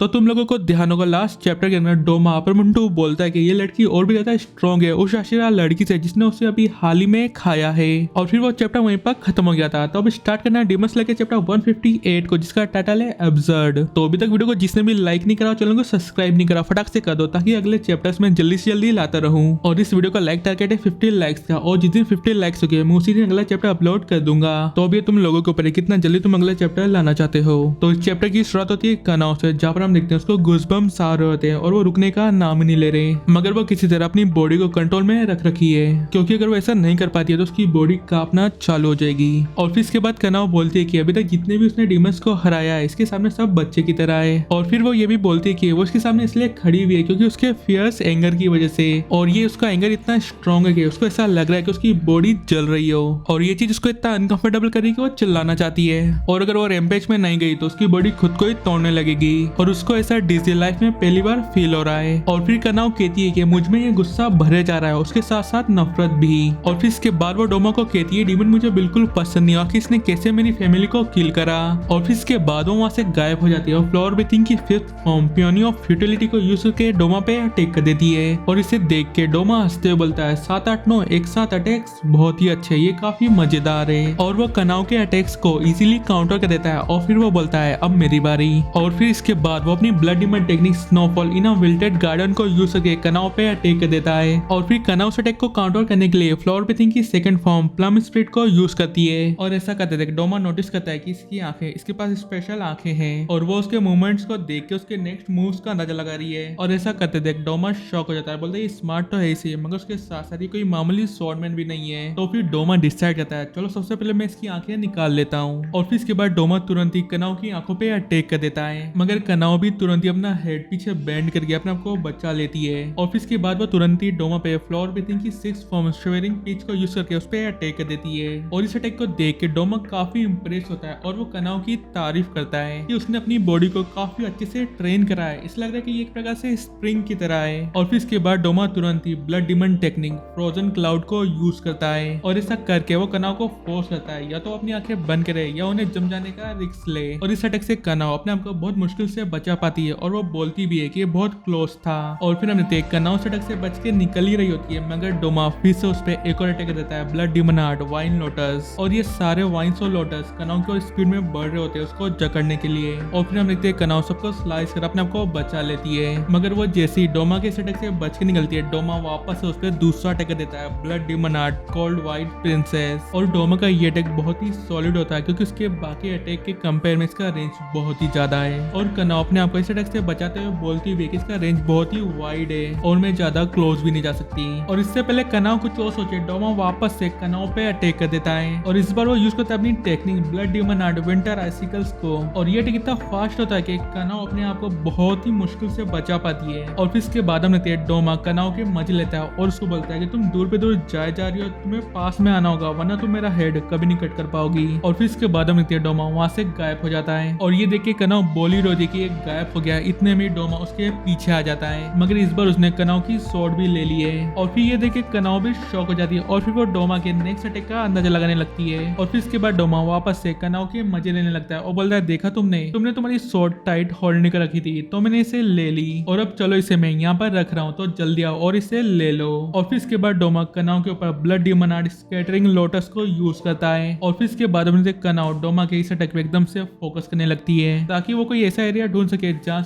तो तुम लोगों को ध्यान होगा लास्ट चैप्टर के अंदर डोमा पर मुंटू बोलता है कि ये लड़की और भी ज्यादा स्ट्रॉन्ग है उस आशिरा लड़की से जिसने उसे अभी हाल ही में खाया है। और फिर वो चैप्टर वहीं पर खत्म हो गया था। तो अब स्टार्ट करना है डीमन स्लेयर के चैप्टर 158 को, जिसका टाइटल है एब्सर्ड। तो अभी तक वीडियो को जिसने भी लाइक नहीं करा, चैनल को सब्सक्राइब नहीं करा, फटाक से कर दो ताकि अगले चैप्टर्स में जल्दी से जल्दी लाता रहूं। और इस वीडियो का लाइक टारगेट है 50 लाइक्स का, और जिस दिन 50 लाइक्स हो गए मैं उसी दिन अगला चैप्टर अपलोड कर दूंगा। तो अभी तुम लोगों के ऊपर है कितना जल्दी तुम अगला चैप्टर लाना चाहते हो। तो इस चैप्टर की शुरुआत होती है कनाव से, जहाँ पर हम देखते हैं उसको गूज़बम्प्स आ रहे होते हैं और वो रुकने का नाम ही नहीं ले रहे, मगर वो किसी तरह अपनी बॉडी को कंट्रोल में रख रखी है, क्योंकि अगर वो ऐसा नहीं कर पाती है तो उसकी बॉडी कांपना चालू हो जाएगी। और फिर इसके बाद कनाव बोलती है कि अभी तक जितने भी उसने डीमंस को हराया है इसके सामने सब बच्चे की तरह है। और फिर वो ये भी बोलती है कि वो उसके सामने इसलिए खड़ी हुई है क्योंकि उसके फियर्स एंगर की वजह से, और ये उसका एंगर इतना स्ट्रॉन्ग है कि उसको ऐसा लग रहा है कि उसकी बॉडी जल रही हो, और ये चीज उसको इतना अनकंफर्टेबल कर रही है कि वो चिल्लाना चाहती है। और अगर वो रैम्पेज में नहीं गई तो उसकी बॉडी खुद को ही तोड़ने लगेगी, और उसको ऐसा डिजी लाइफ में पहली बार फील हो रहा है। और फिर कनाव कहती है कि मुझ में ये गुस्सा भरे जा रहा है, उसके साथ साथ नफरत भी। और फिर इसके बाद वो डोमा को कहती है डीमन मुझे बिल्कुल पसंद नहीं, आखिर इसने कैसे मेरी फैमिली को किल करा। और फिर इसके बाद वो वहां से गायब हो जाती है और फ्लोर ब्रीथिंग की fifth form peony of futility को यूज करके डोमा पे अटैक कर देती है। और इसे देख के डोमा हंसते हुए बोलता है 7 8 9 एक साथ अटैक्स बहुत ही अच्छे, ये काफी मजेदार है। और वो कनाव के अटैक्स को इजीली काउंटर कर देता है। और फिर वो बोलता है अब मेरी बारी। और फिर इसके बाद वो अपनी blood demon technique snowfall in a wilted garden को यूज करके कनाव पे अटैक कर देता है। और फिर कनाव से अटैक को काउंटर करने के लिए फ्लोर ब्रीथिंग की सेकंड फॉर्म प्लम स्प्रिट को यूज करती है। और ऐसा करते देख डोमा नोटिस करता है कि इसकी आंखें, इसके पास स्पेशल आंखें हैं, और वो उसके मूवमेंट्स को देख के उसके नेक्स्ट मूव्स का अंदाजा लगा रही है। और ऐसा करते देख डोमा शॉक हो जाता है, बोलता है ये स्मार्ट तो है इसी, मगर उसके साथ साथ ही कोई मामूली स्वॉर्डमैन भी नहीं है। तो फिर डोमा डिसाइड करता है चलो सबसे पहले मैं इसकी आंखें निकाल लेता हूँ। और फिर इसके बाद डोमा तुरंत ही कनाव की आंखों पे अटैक कर देता है, मगर कनाव भी तुरंत ही अपना हेड पीछे बेंड करके अपने आप को बचा लेती है। और फिर इसके बाद वो तुरंत ही डोमा पे फ्लोर ब्रीथिंग की 6 फॉर्म शिवरिंग पिच को यूज करके उस पे अटैक कर देती है। और इस अटैक को देख के डोमा काफी इंप्रेस होता है और वो कनाव की तारीफ करता है कि उसने अपनी बॉडी को काफी अच्छे से ट्रेन करा है, इसलिए लग रहा है कि ये एक प्रकार से स्प्रिंग की तरह है। और फिर इसके बाद डोमा तुरंत ही blood demon technique frozen cloud को यूज करता है, और ऐसा करके वो कनाव को फोर्स करता है या तो अपनी आंखें बंद करे या उन्हें जम जाने का रिस्क ले। और इस अटैक से कनाव अपने आप को बहुत मुश्किल से बचा पाती है, और वो बोलती भी है कि ये बहुत क्लोज था। और फिर हमने देख कनाव से अटैक से बच के निकल ही रही होती है, मगर डोमा फिर से उस पर एक और अटैक देता है blood demon heart vine lotus. और ये सारे वाइन्स और लोटस कनाव की स्पीड में बढ़ रहे होते हैं उसको जकड़ने के लिए। और फिर हम देखते हैं कनाव सबको स्लाइस कर अपने आप को बचा लेती है, मगर वो जैसे ही डोमा के अटैक से बच के निकलती है डोमा वापस से उस पर दूसरा अटैक देता है blood demon heart called white princess. और डोमा का ये अटैक बहुत ही सॉलिड होता है क्योंकि उसके बाकी अटैक के कंपेयर में इसका रेंज बहुत ही ज्यादा है। और कनाव अपने आप को इस अटैक से बचाते हुए बोलती हुई कि इसका रेंज बहुत ही वाइड है और मैं ज्यादा क्लोज भी नहीं जा सकती। और इससे पहले कनाव कुछ और सोचे डोमा वापस से कनाव पे अटैक कर देता है, और इस बार वो यूज करता है अपनी technique blood demon heart winter icicles को। और ये अटैक इतना फास्ट होता है कि कनाव अपने आप को बहुत ही मुश्किल से बचा पाती है। और फिर इसके बाद हम देखते हैं डोमा कनाव के मजे लेता है और उसको बोलता है कि तुम दूर पे दूर जाए जा रही हो, तुम्हें पास में आना होगा वरना तुम मेरा हेड कभी नहीं कट कर पाओगी। और फिर इसके बाद हम देखते हैं डोमा वहां से गायब हो जाता है, और ये देख के कनाव बोली रो दी कि गायब हो गया। इतने में डोमा उसके पीछे आ जाता है, मगर इस बार उसने कनाव की स्वॉर्ड भी ले ली है। और फिर ये देख के कनाव भी शॉक हो जाती है, और फिर वो डोमा के नेक्स्ट अटैक का अंदाजा लगाने लगती है। और फिर इसके बाद डोमा वापस से कनाव के मजे लेने लगता है और बोलता है देखा तुमने तुम्हारी स्वॉर्ड टाइट होल्ड नहीं कर रखी थी तो मैंने इसे ले ली, और अब चलो इसे मैं यहाँ पर रख रहा हूँ तो जल्दी आओ और इसे ले लो। और फिर इसके बाद डोमा कनाव के ऊपर blood demon heart scattering lotus को यूज करता है। और फिर इसके बाद हम कनाव डोमा के इस अटैक पे एकदम से फोकस करने लगती है ताकि वो कोई ऐसा एरिया ढूंढ सके जहाँ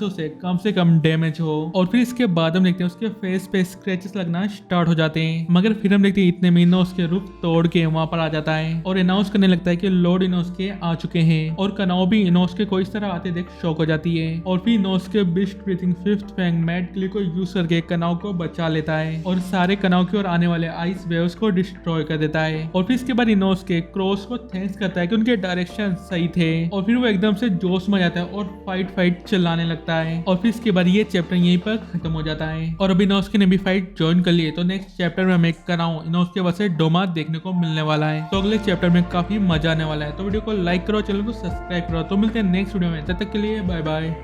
से कम डैमेज हो। और फिर इसके बाद हम देखते हैं उसके फेस पे स्क्रैचेस लगना स्टार्ट हो जाते हैं, मगर फिर हम देखते हैं इतने में इनोस के रूप तोड़ के वहां पर आ जाता है और अनाउंस करने लगता है कि लॉर्ड इनोस के आ चुके हैं। और कनाव भी इनोस के कोई इस तरह आते देख शॉक हो जाती है। और फिर इनोस के beast breathing fifth fang mad click को यूज करके कनाव को बचा लेता है और सारे कनाव की ओर आने वाले आइस वेव्स को डिस्ट्रॉय कर देता है। और फिर इसके बाद इनोस के क्रॉस को थैंक्स करता है कि उनके डायरेक्शन सही थे। और फिर वो एकदम से जोश में जाता है और फाइट चिल्लाने लगता है। और फिर इसके बाद ये चैप्टर यहीं पर खत्म हो जाता है। और अब इनोस ने भी फाइट ज्वाइन कर लिए, तो नेक्स्ट चैप्टर में हमें कनाव इनोस के वजह से डोमा देखने को मिलने वाला है। तो अगले चैप्टर में काफी मजा आने वाला है। तो वीडियो को लाइक करो, चैनल को सब्सक्राइब करो। तो मिलते हैं नेक्स्ट वीडियो में, तब तक के लिए बाय बाय।